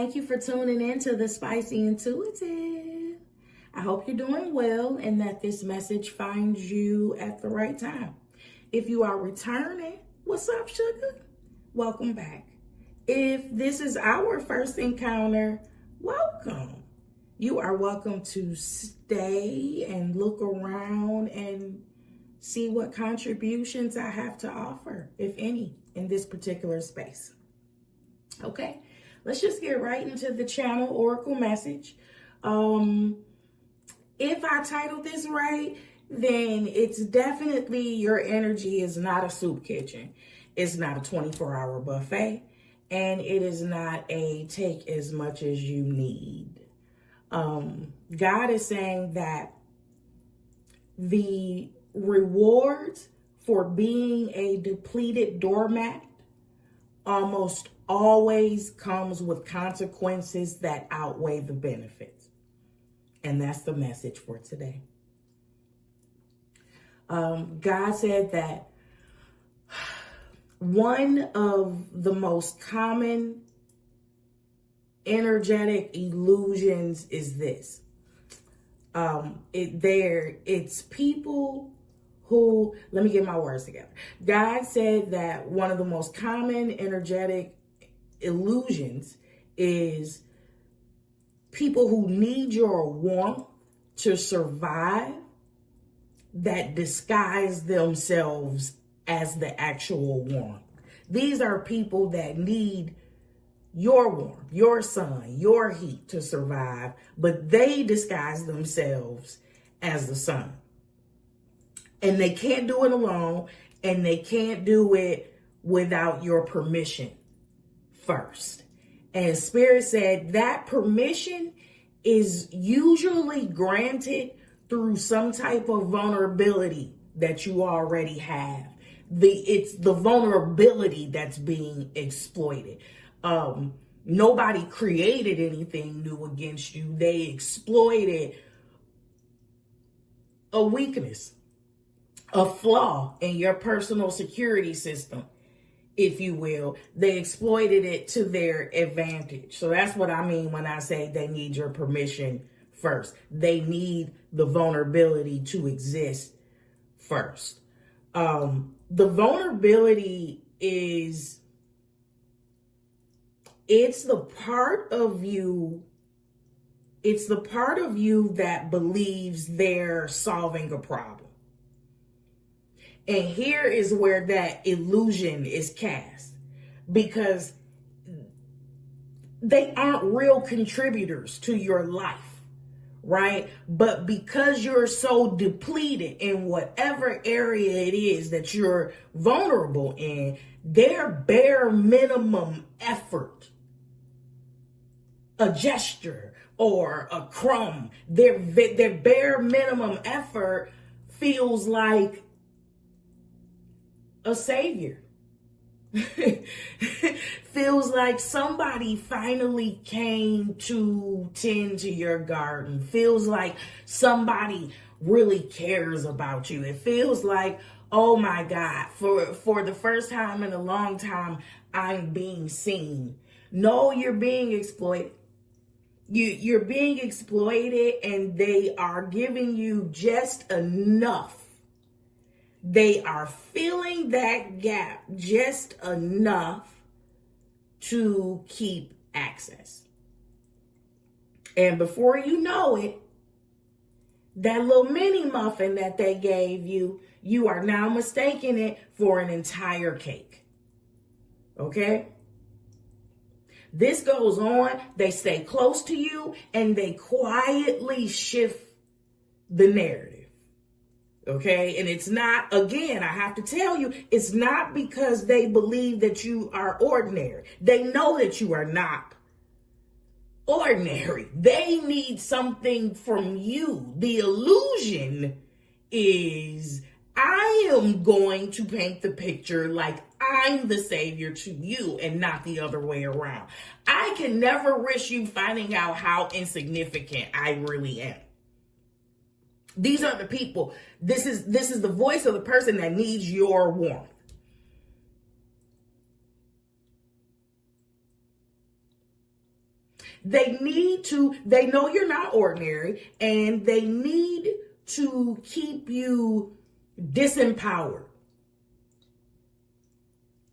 Thank you for tuning in to the Spicy Intuitive. I hope you're doing well and that this message finds you at the right time. If you are returning, what's up, sugar? Welcome back. If this is our first encounter, welcome. You are welcome to stay and look around and see what contributions I have to offer, if any, in this particular space. Okay, let's just get right into the channel oracle message. If I titled this right, then it's definitely your energy is not a soup kitchen. It's not a 24-hour buffet, and it is not a take as much as you need. God is saying that the rewards for being a depleted doormat almost always comes with consequences that outweigh the benefits. And that's the message for today. God said that one of the most common energetic illusions is this. It's people who, let me get my words together. God said that one of the most common energetic illusions is people who need your warmth to survive that disguise themselves as the actual warmth. These are people that need your warmth, your sun, your heat to survive, but they disguise themselves as the sun. And they can't do it alone, and they can't do it without your permission first. And Spirit said that permission is usually granted through some type of vulnerability that you already have. It's the vulnerability that's being exploited. Nobody created anything new against you. They exploited a weakness, a flaw in your personal security system, if you will. They exploited it to their advantage. So that's what I mean when I say they need your permission first. They need the vulnerability to exist first. The vulnerability is, it's the part of you that believes they're solving a problem. And here is where that illusion is cast, because they aren't real contributors to your life, right? But because you're so depleted in whatever area it is that you're vulnerable in, their bare minimum effort, a gesture or a crumb, their bare minimum effort feels like a savior. Feels like somebody finally came to tend to your garden. Feels like somebody really cares about you. It feels like, oh my God, for the first time in a long time, I'm being seen. No, you're being exploited. You're being exploited, and they are giving you just enough. They are filling that gap just enough to keep access. And before you know it, that little mini muffin that they gave you, you are now mistaking it for an entire cake. Okay? This goes on. They stay close to you and they quietly shift the narrative. Okay, and it's not, again, I have to tell you, it's not because they believe that you are ordinary. They know that you are not ordinary. They need something from you. The illusion is, I am going to paint the picture like I'm the savior to you and not the other way around. I can never risk you finding out how insignificant I really am. These are the people. This is the voice of the person that needs your warmth. They know you're not ordinary, and they need to keep you disempowered.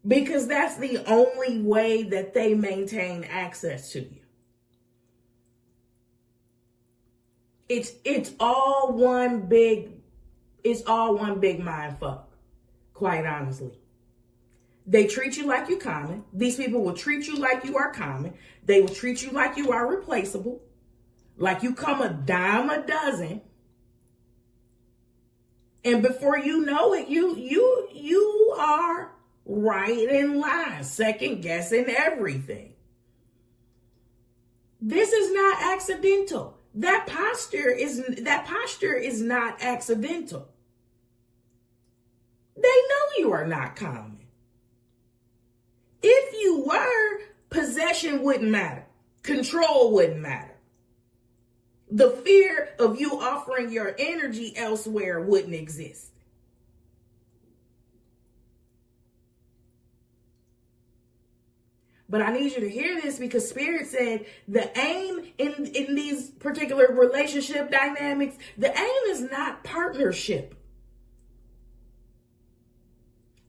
Because that's the only way that they maintain access to you. It's all one big mind fuck, quite honestly. They treat you like you're common. These people will treat you like you are common. They will treat you like you are replaceable, like you come a dime a dozen. And before you know it, you are right in line, second guessing everything. This is not accidental. That posture is not accidental. They know you are not common. If you were, possession wouldn't matter. Control wouldn't matter. The fear of you offering your energy elsewhere wouldn't exist. But I need you to hear this, because Spirit said the aim in these particular relationship dynamics, the aim is not partnership.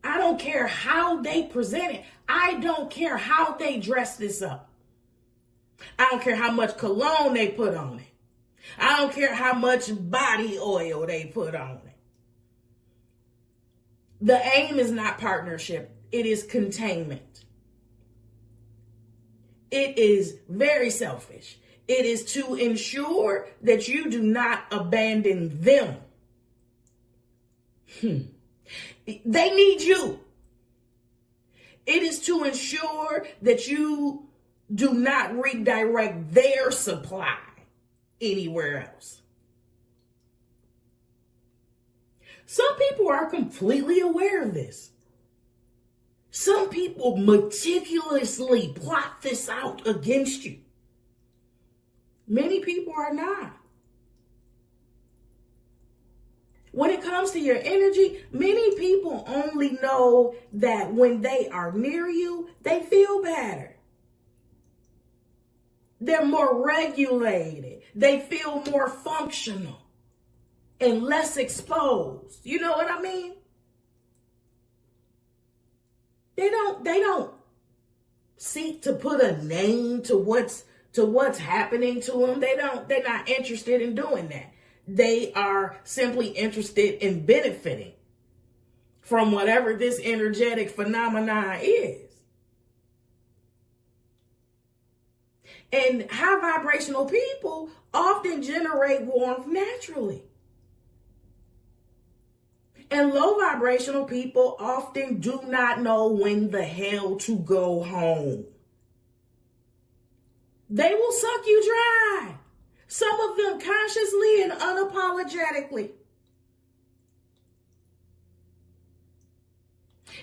I don't care how they present it. I don't care how they dress this up. I don't care how much cologne they put on it. I don't care how much body oil they put on it. The aim is not partnership. It is containment. It is very selfish. It is to ensure that you do not abandon them. They need you. It is to ensure that you do not redirect their supply anywhere else. Some people are completely aware of this. Some people meticulously plot this out against you. Many people are not. When it comes to your energy, many people only know that when they are near you, they feel better. They're more regulated. They feel more functional and less exposed. You know what I mean? They don't seek to put a name to what's happening to them. They're not interested in doing that. They are simply interested in benefiting from whatever this energetic phenomenon is. And high vibrational people often generate warmth naturally. And low vibrational people often do not know when the hell to go home. They will suck you dry. Some of them consciously and unapologetically.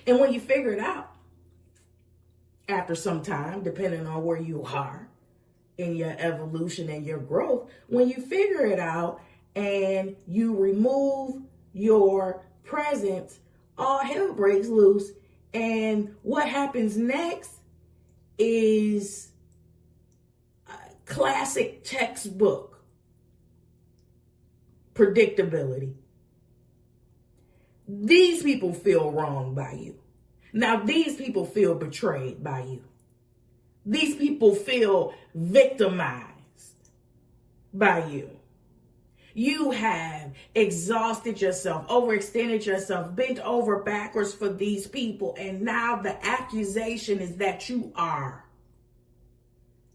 And when you figure it out, after some time, depending on where you are in your evolution and your growth, when you figure it out and you remove your presence, all hell breaks loose. And what happens next is classic textbook predictability. These people feel wronged by you. Now, these people feel betrayed by you. These people feel victimized by you. You have exhausted yourself, overextended yourself, bent over backwards for these people. And now the accusation is that you are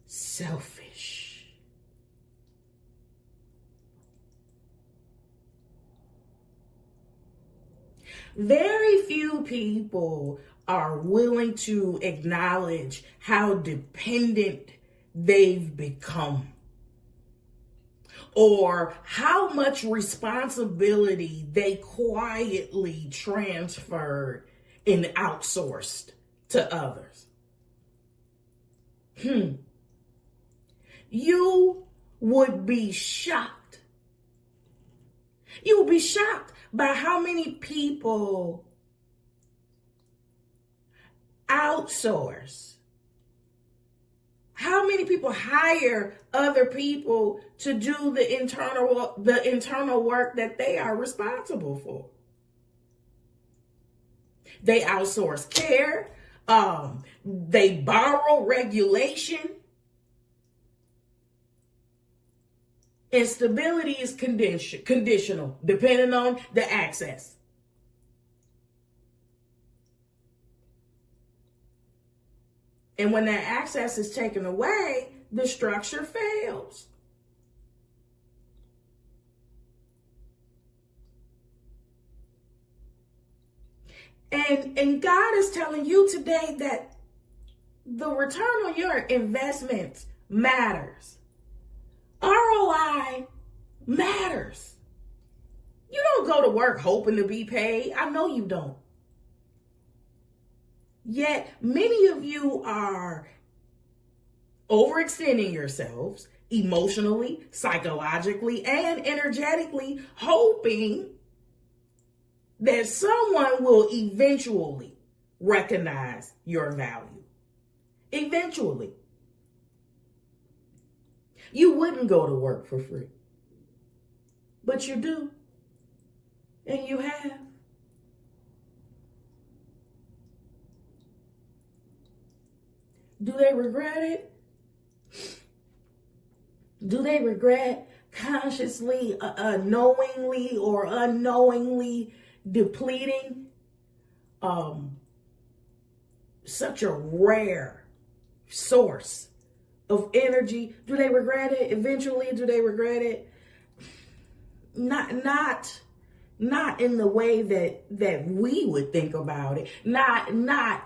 selfish. Very few people are willing to acknowledge how dependent they've become, or how much responsibility they quietly transferred and outsourced to others. You would be shocked. You would be shocked by how many people outsource How many people hire other people to do the internal work that they are responsible for? They outsource care. They borrow regulation. And stability is conditional, depending on the access. And when that access is taken away, the structure fails. And God is telling you today that the return on your investment matters. ROI matters. You don't go to work hoping to be paid. I know you don't. Yet many of you are overextending yourselves emotionally, psychologically, and energetically, hoping that someone will eventually recognize your value. Eventually. You wouldn't go to work for free, but you do, and you have. Do they regret it? Do they regret consciously, knowingly, or unknowingly depleting such a rare source of energy? Do they regret it? Eventually, do they regret it? Not in the way that we would think about it. Not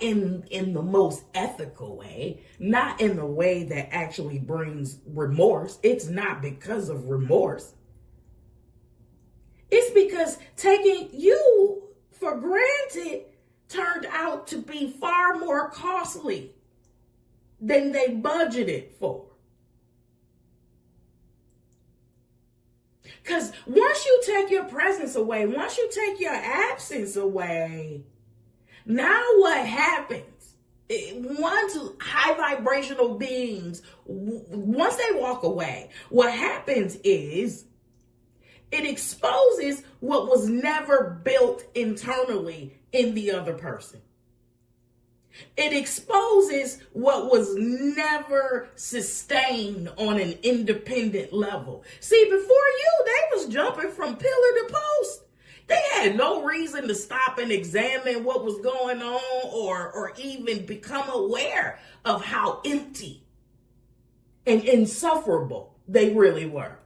in the most ethical way. Not in the way that actually brings remorse. It's not because of remorse. It's because taking you for granted turned out to be far more costly than they budgeted for. Because once you take your presence away, once you take your absence away, now what happens? Once high vibrational beings, once they walk away, what happens is it exposes what was never built internally in the other person. It exposes what was never sustained on an independent level. See, before you, they was jumping from pillar to post. They had no reason to stop and examine what was going on or even become aware of how empty and insufferable they really were.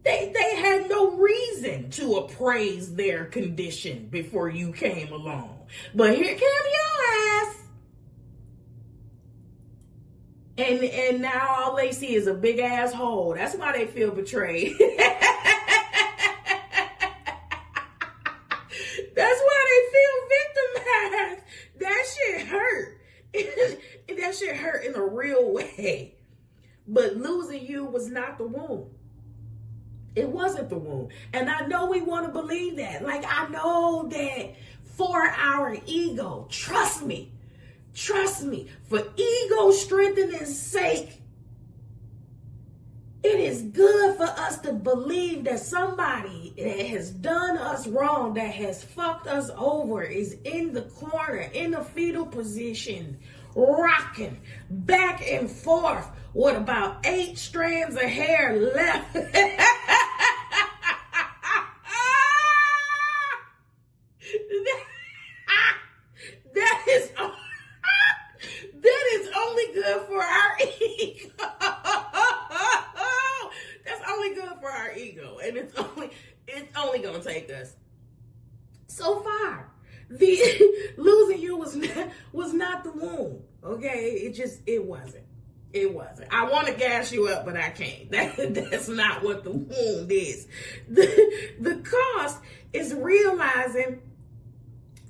They had no reason to appraise their condition before you came along. But here came your ass. And now all they see is a big ass hole. That's why they feel betrayed. That's why they feel victimized. That shit hurt. That shit hurt in a real way. But losing you was not the wound. It wasn't the wound. And I know we want to believe that. Like, I know that for our ego, trust me, for ego strengthening's sake, it is good for us to believe that somebody that has done us wrong, that has fucked us over, is in the corner, in a fetal position, rocking back and forth with about 8 strands of hair left. That is only good for our ego. That's only good for our ego, and it's only gonna take us so far. The losing you was not the wound. Okay, it wasn't. I want to gas you up, but I can't. That's not what the wound is. The cost is realizing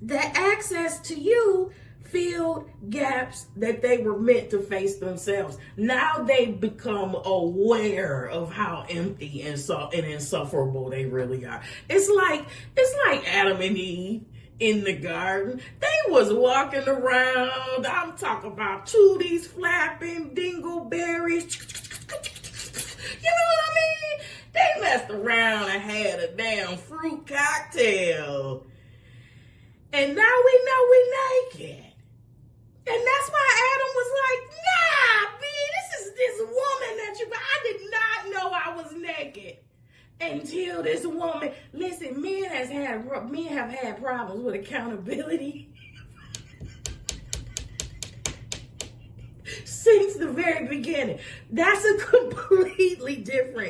that access to you filled gaps that they were meant to face themselves. Now they become aware of how empty and insufferable they really are. It's like Adam and Eve in the garden. They was walking around. I'm talking about tooties flapping, dingleberries. You know what I mean? They messed around and had a damn fruit cocktail. And now we know we naked. And that's why Adam was like, nah, B, this woman that you, I did not know I was naked. Until this woman, listen, men have had problems with accountability since the very beginning. That's a completely different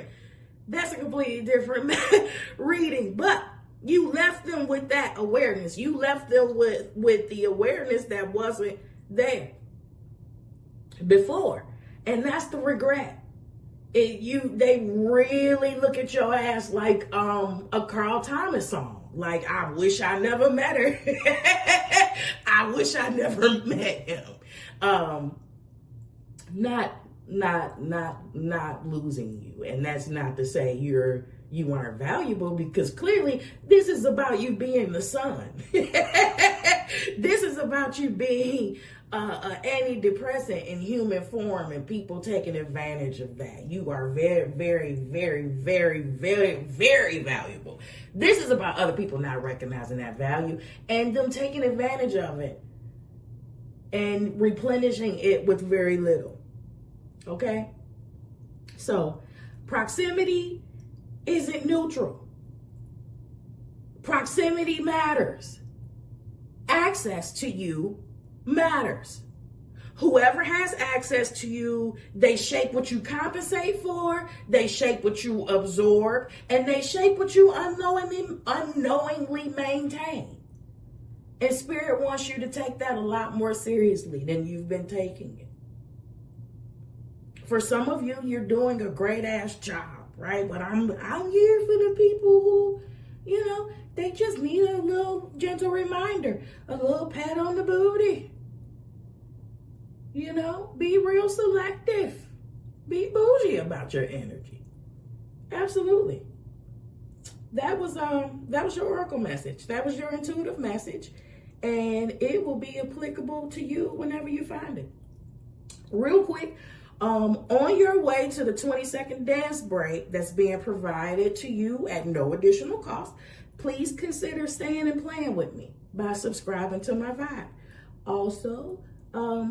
reading. But you left them with that awareness. You left them with the awareness that wasn't there before. And that's the regret. They really look at your ass like a Carl Thomas song. Like, I wish I never met her. I wish I never met him. Not losing you. And that's not to say you aren't valuable, because clearly this is about you being the sun. This is about you being an antidepressant in human form, and people taking advantage of that. You are very, very, very, very, very, very valuable. This is about other people not recognizing that value and them taking advantage of it and replenishing it with very little. Okay? So, proximity isn't neutral. Proximity matters. Access to you matters. Whoever has access to you, they shape what you compensate for, they shape what you absorb, and they shape what you unknowingly maintain. And Spirit wants you to take that a lot more seriously than you've been taking it. For some of you, you're doing a great ass job, right? But I'm here for the people who, they just need a little gentle reminder, a little pat on the booty. Be real selective. Be bougie about your energy. Absolutely. That was your oracle message. That was your intuitive message. And it will be applicable to you whenever you find it. Real quick, on your way to the 20-second dance break that's being provided to you at no additional cost, please consider staying and playing with me by subscribing to my vibe. Also,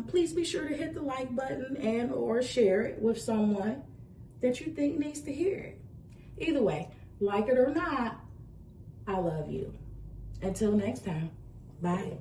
please be sure to hit the like button and or share it with someone that you think needs to hear it. Either way, like it or not, I love you. Until next time, bye.